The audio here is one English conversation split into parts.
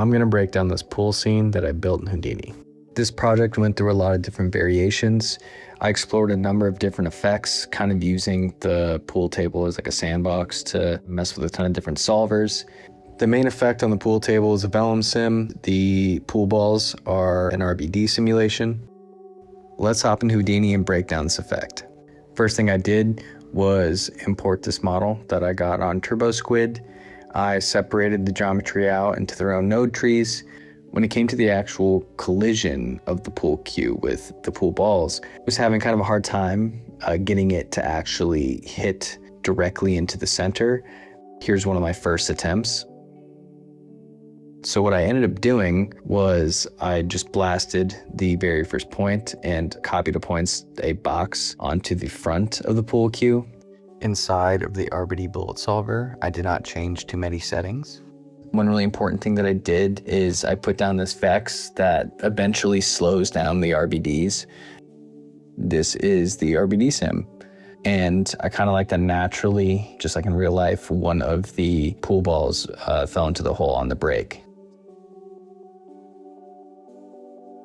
I'm gonna break down this pool scene that I built in Houdini. This project went through a lot of different variations. I explored a number of different effects, kind of using the pool table as like a sandbox to mess with a ton of different solvers. The main effect on the pool table is a vellum sim. The pool balls are an RBD simulation. Let's hop in Houdini and break down this effect. First thing I did was import this model that I got on TurboSquid. I separated the geometry out into their own node trees. When it came to the actual collision of the pool cue with the pool balls, I was having kind of a hard time getting it to actually hit directly into the center. Here's one of my first attempts. So what I ended up doing was I just blasted the very first point and copied a box onto the front of the pool cue. Inside of the RBD bullet solver, I did not change too many settings. One really important thing that I did is I put down this VEX that eventually slows down the RBDs. This is the RBD sim. And I kind of like that naturally, just like in real life, one of the pool balls fell into the hole on the break.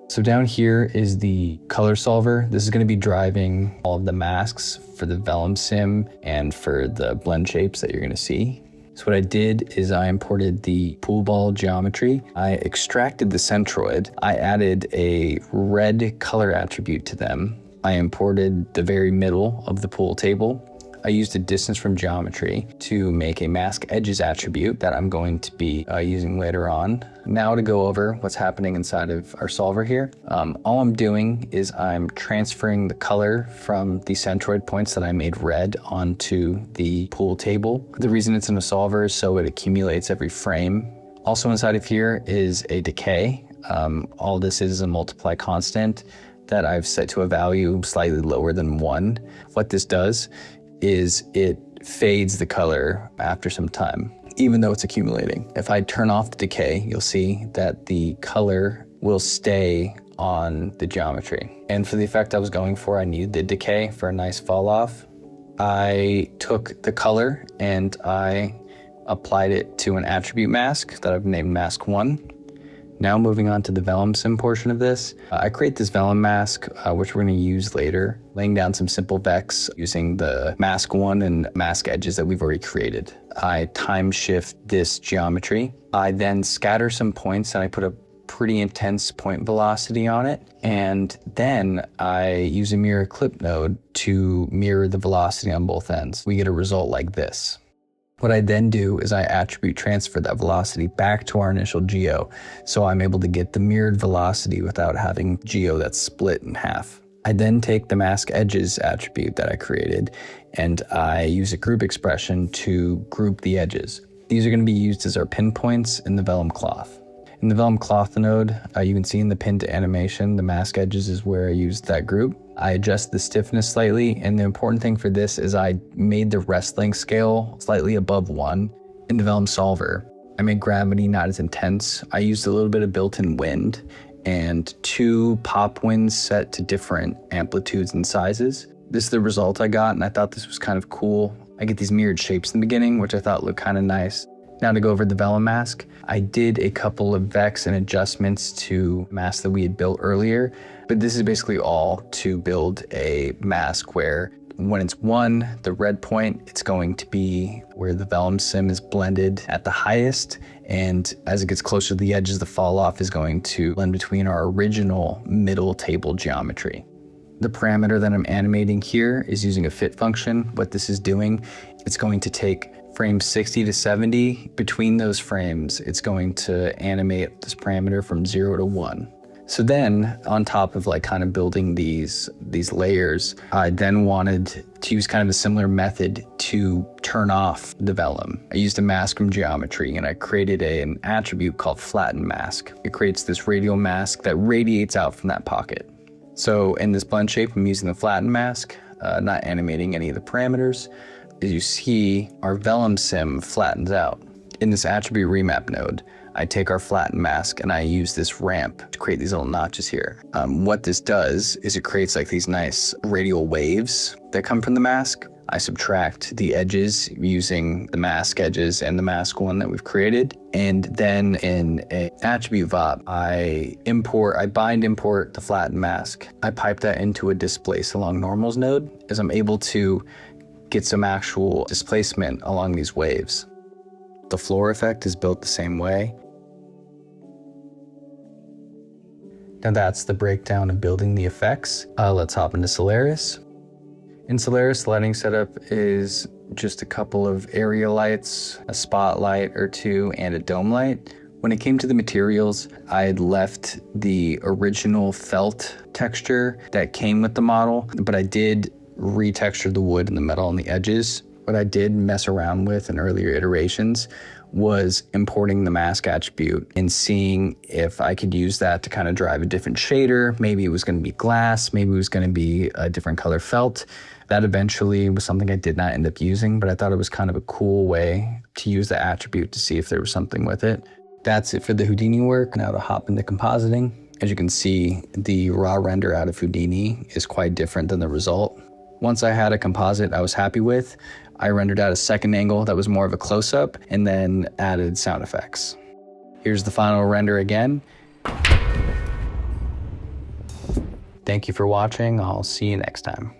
So down here is the color solver. This is going to be driving all of the masks for the vellum sim and for the blend shapes that you're going to see. So what I did is I imported the pool ball geometry. I extracted the centroid. I added a red color attribute to them. I imported the very middle of the pool table. I used a distance from geometry to make a mask edges attribute that I'm going to be using later on. Now to go over what's happening inside of our solver here. All I'm doing is I'm transferring the color from the centroid points that I made red onto the pool table. The reason it's in a solver is so it accumulates every frame. Also inside of here is a decay. All this is a multiply constant that I've set to a value slightly lower than 1. What this does is it fades the color after some time, even though it's accumulating. If I turn off the decay, you'll see that the color will stay on the geometry. And for the effect I was going for, I needed the decay for a nice fall off. I took the color and I applied it to an attribute mask that I've named mask 1. Now moving on to the vellum sim portion of this, I create this vellum mask, which we're going to use later, laying down some simple VEX using the mask 1 and mask edges that we've already created. I time shift this geometry. I then scatter some points and I put a pretty intense point velocity on it. And then I use a mirror clip node to mirror the velocity on both ends. We get a result like this. What I then do is I attribute transfer that velocity back to our initial geo, so I'm able to get the mirrored velocity without having geo that's split in half. I then take the mask edges attribute that I created and I use a group expression to group the edges. These are going to be used as our pinpoints in the vellum cloth. In the vellum cloth node, you can see in the pin to animation, the mask edges is where I used that group. I adjust the stiffness slightly, and the important thing for this is I made the rest length scale slightly above 1. In the vellum solver, I made gravity not as intense. I used a little bit of built-in wind and 2 pop winds set to different amplitudes and sizes. This is the result I got, and I thought this was kind of cool. I get these mirrored shapes in the beginning, which I thought looked kind of nice. Now to go over the vellum mask, I did a couple of VEX and adjustments to masks that we had built earlier, but this is basically all to build a mask where when it's 1, the red point, it's going to be where the vellum sim is blended at the highest, and as it gets closer to the edges, the fall off is going to blend between our original middle table geometry. The parameter that I'm animating here is using a fit function. What this is doing, it's going to take frames 60 to 70. Between those frames, it's going to animate this parameter from 0 to 1. So then, on top of like kind of building these layers, I then wanted to use kind of a similar method to turn off the vellum. I used a mask from geometry and I created an attribute called flatten mask. It creates this radial mask that radiates out from that pocket. So in this blend shape, I'm using the flatten mask, not animating any of the parameters. As you see, our vellum sim flattens out. In this attribute remap node, I take our flatten mask and I use this ramp to create these little notches here. What this does is it creates like these nice radial waves that come from the mask. I subtract the edges using the mask edges and the mask one that we've created. And then in an attribute VOP, I bind import the flattened mask. I pipe that into a displace along normals node, as I'm able to get some actual displacement along these waves. The floor effect is built the same way. Now that's the breakdown of building the effects. Let's hop into Solaris. In Solaris, the lighting setup is just a couple of area lights, a spotlight or two, and a dome light. When it came to the materials, I had left the original felt texture that came with the model, but I did retexture the wood and the metal on the edges. What I did mess around with in earlier iterations was importing the mask attribute and seeing if I could use that to kind of drive a different shader. Maybe it was going to be glass, maybe it was going to be a different color felt. That eventually was something I did not end up using, but I thought it was kind of a cool way to use the attribute to see if there was something with it. That's it for the Houdini work. Now to hop into compositing. As you can see, the raw render out of Houdini is quite different than the result. Once I had a composite I was happy with, I rendered out a second angle that was more of a close-up and then added sound effects. Here's the final render again. Thank you for watching. I'll see you next time.